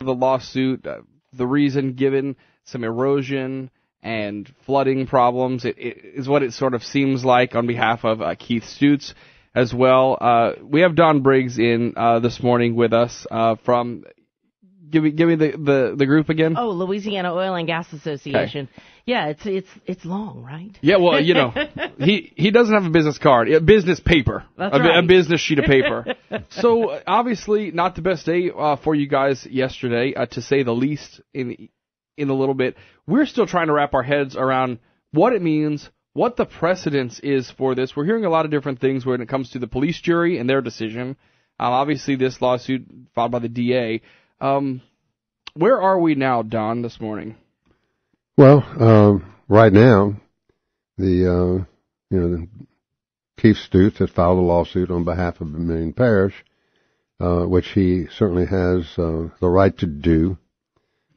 the lawsuit, the reason given, some erosion and flooding problems. It is what it sort of seems like on behalf of Keith Stutes as well. We have Don Briggs in this morning with us from... Give me the group again. Oh, Louisiana Oil and Gas Association. Okay. Yeah, it's long, right? Yeah, well, he doesn't have a business card, a business paper, a business sheet of paper. So obviously, not the best day for you guys yesterday, to say the least. In a little bit, we're still trying to wrap our heads around what it means, what the precedence is for this. We're hearing a lot of different things when it comes to the police jury and their decision. Obviously, this lawsuit filed by the DA. Where are we now, Don, this morning? Well, right now, the Keith Stutes has filed a lawsuit on behalf of Vermilion Parish, which he certainly has the right to do.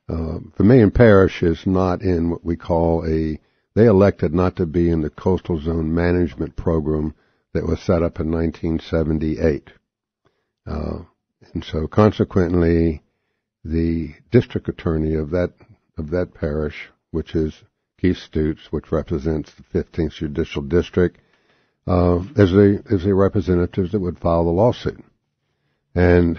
Vermilion Parish is not in what we call they elected not to be in the coastal zone management program that was set up in 1978. And so consequently, the district attorney of that parish, which is Keith Stutes, which represents the 15th Judicial District, is a representative that would file the lawsuit. And,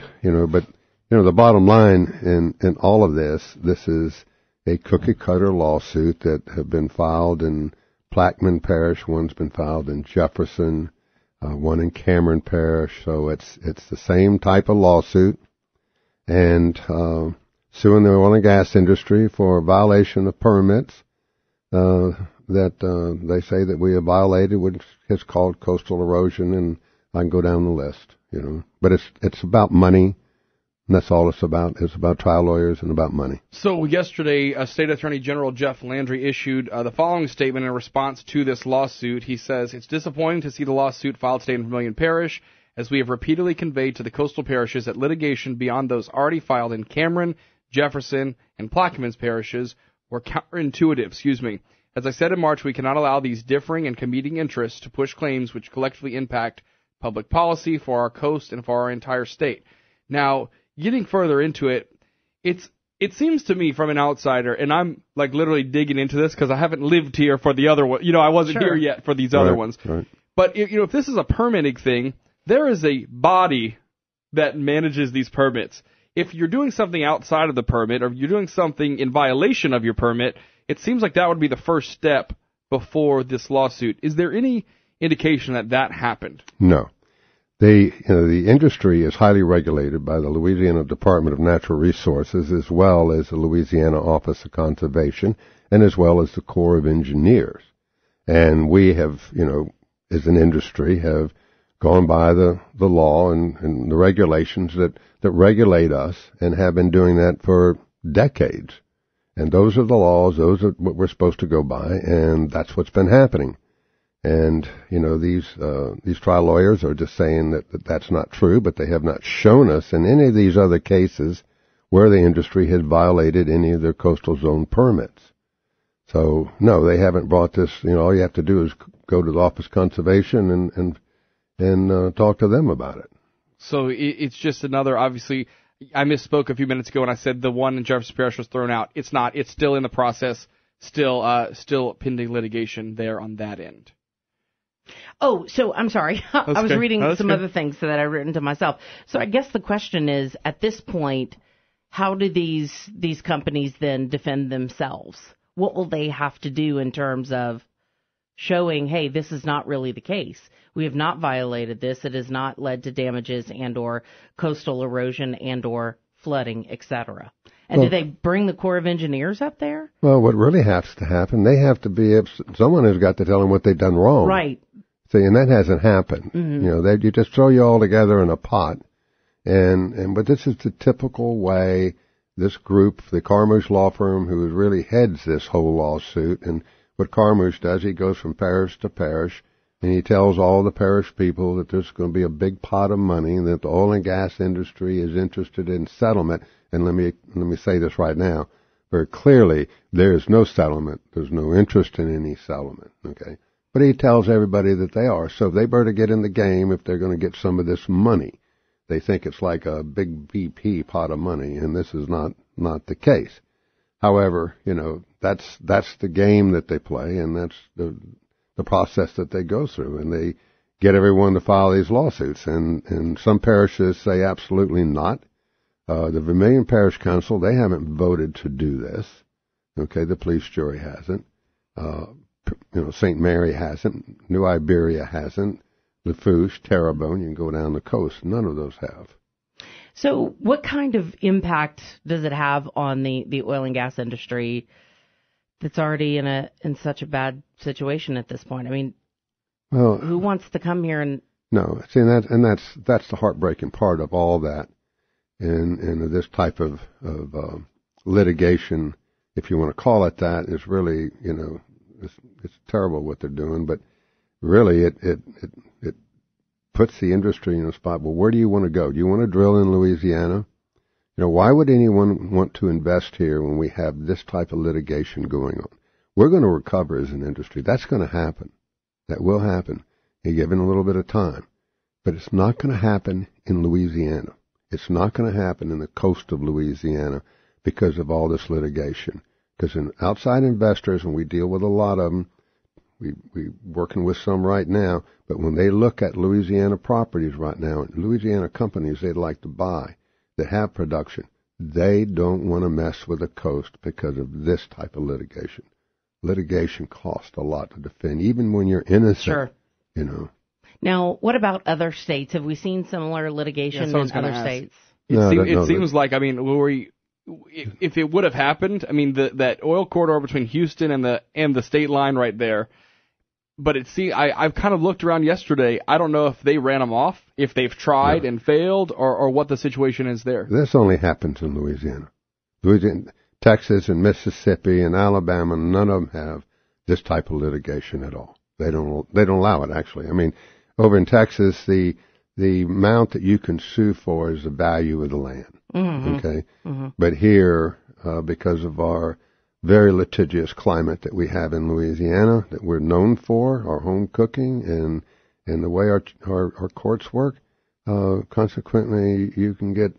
the bottom line in all of this is a cookie-cutter lawsuit that have been filed in Plaquemine Parish, one's been filed in Jefferson, one in Cameron Parish, so it's the same type of lawsuit. And suing the oil and gas industry for violation of permits that they say that we have violated, which is called coastal erosion, and I can go down the list, But it's about money, and that's all it's about. It's about trial lawyers and about money. So yesterday, State Attorney General Jeff Landry issued the following statement in response to this lawsuit. He says, "It's disappointing to see the lawsuit filed today in Vermilion Parish, as we have repeatedly conveyed to the coastal parishes that litigation beyond those already filed in Cameron, Jefferson, and Plaquemine's parishes were counterintuitive. As I said in March, we cannot allow these differing and competing interests to push claims which collectively impact public policy for our coast and for our entire state." Now, getting further into it, it seems to me from an outsider, and I'm like literally digging into this because I haven't lived here for the other one. I wasn't here yet for these other ones. Right. But if this is a permitting thing, there is a body that manages these permits. If you're doing something outside of the permit or you're doing something in violation of your permit, it seems like that would be the first step before this lawsuit. Is there any indication that happened? No. The industry is highly regulated by the Louisiana Department of Natural Resources, as well as the Louisiana Office of Conservation, and as well as the Corps of Engineers. And we have, as an industry, have gone by the law and the regulations that regulate us and have been doing that for decades. And those are the laws, those are what we're supposed to go by, and that's what's been happening. And, these trial lawyers are just saying that that's not true, but they have not shown us in any of these other cases where the industry has violated any of their coastal zone permits. So, no, they haven't brought this, all you have to do is go to the Office of Conservation and talk to them about it. So it's just another, obviously, I misspoke a few minutes ago when I said the one in Jefferson Parish was thrown out. It's not. It's still in the process, still pending litigation there on that end. Oh, so I'm sorry. I was reading some other things that I've written to myself. So I guess the question is, at this point, how do these companies then defend themselves? What will they have to do in terms of showing, hey, this is not really the case. We have not violated this. It has not led to damages and or coastal erosion and or flooding, etc. And do they bring the Corps of Engineers up there? Well, what really has to happen, they have to be, someone has got to tell them what they've done wrong. Right. See, and that hasn't happened. Mm-hmm. You just throw you all together in a pot. But this is the typical way this group, the Carmouche law firm, who really heads this whole lawsuit, and what Carmouche does, he goes from parish to parish, and he tells all the parish people that there's going to be a big pot of money, and that the oil and gas industry is interested in settlement. And let me say this right now, very clearly, there is no settlement. There's no interest in any settlement. Okay, but he tells everybody that they are. So they better get in the game if they're going to get some of this money. they think it's like a big BP pot of money, and this is not the case. However, that's the game that they play, and that's the process that they go through, and they get everyone to file these lawsuits. And some parishes say absolutely not. The Vermilion Parish Council, they haven't voted to do this. Okay, the police jury hasn't. St. Mary hasn't. New Iberia hasn't. Lafourche, Terrebonne, you can go down the coast. None of those have. So what kind of impact does it have on the oil and gas industry that's already in such a bad situation at this point? I mean, well, who wants to come here and... No, see, that's the heartbreaking part of all that. And this type of litigation, if you want to call it that, is really, it's terrible what they're doing, but really it puts the industry in a spot. Well, where do you want to go? Do you want to drill in Louisiana? Why would anyone want to invest here when we have this type of litigation going on? We're going to recover as an industry. That's going to happen. That will happen. You're given a little bit of time. But it's not going to happen in Louisiana. It's not going to happen in the coast of Louisiana because of all this litigation. Because in outside investors, and we deal with a lot of them, we're working with some right now, but when they look at Louisiana properties right now, Louisiana companies they'd like to buy that have production, they don't want to mess with the coast because of this type of litigation. Litigation costs a lot to defend, even when you're innocent. Sure. Now, what about other states? Have we seen similar litigation in other states? It seems like, I mean, if it would have happened, I mean, that oil corridor between Houston and the state line right there. But I've kind of looked around yesterday. I don't know if they ran them off, if they've tried and failed, or what the situation is there. This only happens in Louisiana. Texas and Mississippi and Alabama, none of them have this type of litigation at all. They don't allow it, actually. I mean, over in Texas, the amount that you can sue for is the value of the land. Mm-hmm. Okay? Mm-hmm. But here, because of our very litigious climate that we have in Louisiana, that we're known for, our home cooking and the way our courts work, consequently, you can get,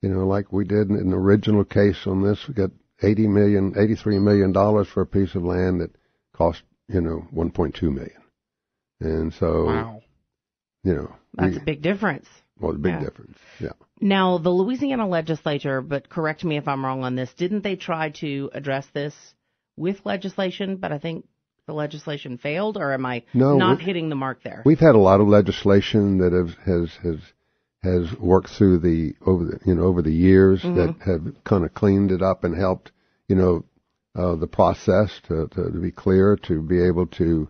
like we did in the original case on this, we got $83 million for a piece of land that cost, $1.2 million. And so, wow. That's a big difference. Well, a big difference, yeah. Now, the Louisiana legislature, but correct me if I'm wrong on this, didn't they try to address this with legislation, but I think the legislation failed, or am I not hitting the mark there? We've had a lot of legislation that has worked through over the years mm-hmm. that have kind of cleaned it up and helped, the process to be clear, to be able to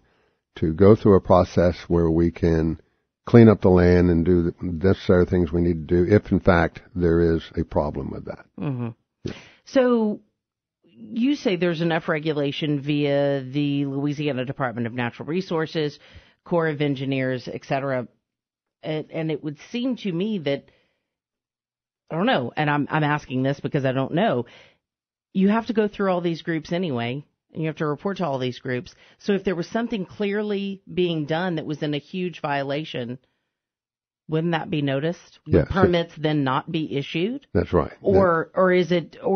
go through a process where we can clean up the land and do the necessary things we need to do if, in fact, there is a problem with that. Mm-hmm. Yeah. So you say there's enough regulation via the Louisiana Department of Natural Resources, Corps of Engineers, et cetera, and it would seem to me that, I don't know, and I'm asking this because I don't know, you have to go through all these groups anyway, and you have to report to all these groups. So if there was something clearly being done that was in a huge violation, wouldn't that be noticed? Would permits then not be issued? That's right. Or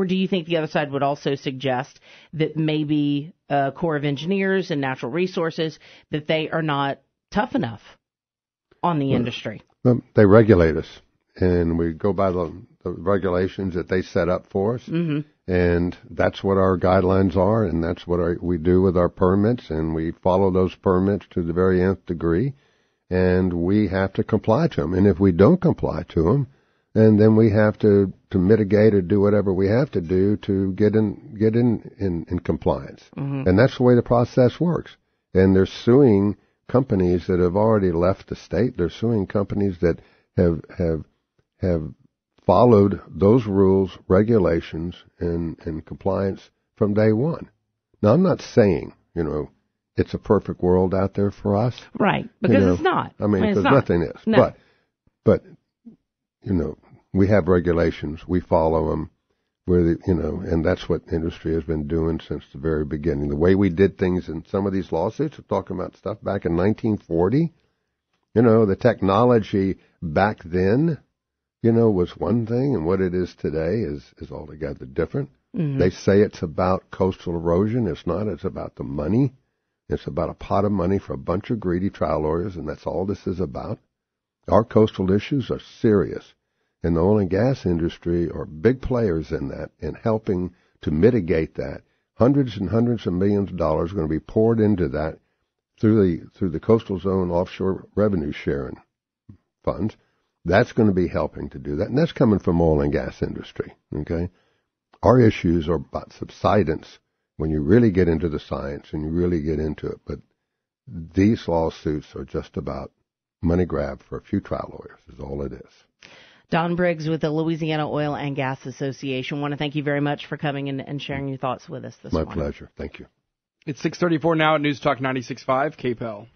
do you think the other side would also suggest that maybe Corps of Engineers and Natural Resources, that they are not tough enough on the industry? Well, they regulate us, and we go by the regulations that they set up for us. Mm-hmm. And that's what our guidelines are, and that's what we do with our permits, and we follow those permits to the very nth degree, and we have to comply to them. And if we don't comply to them, and then we have to mitigate or do whatever we have to do to get in compliance. Mm-hmm. And that's the way the process works. And they're suing companies that have already left the state. They're suing companies that have followed those rules, regulations, and compliance from day one. Now, I'm not saying, it's a perfect world out there for us. Right, because it's not. I mean, because nothing is. No. But, we have regulations. We follow them. And that's what industry has been doing since the very beginning. The way we did things in some of these lawsuits, we're talking about stuff back in 1940. The technology back then was one thing, and what it is today is altogether different. Mm-hmm. They say it's about coastal erosion. It's not. It's about the money. It's about a pot of money for a bunch of greedy trial lawyers, and that's all this is about. Our coastal issues are serious, and the oil and gas industry are big players in that, in helping to mitigate that. Hundreds and hundreds of millions of dollars are going to be poured into that through the coastal zone offshore revenue sharing funds. That's going to be helping to do that, and that's coming from oil and gas industry. Okay, our issues are about subsidence when you really get into the science and you really get into it. But these lawsuits are just about money grab for a few trial lawyers is all it is. Don Briggs with the Louisiana Oil and Gas Association. I want to thank you very much for coming and sharing your thoughts with us this morning. My pleasure. Thank you. It's 6:34 now at News Talk 96.5 KPEL.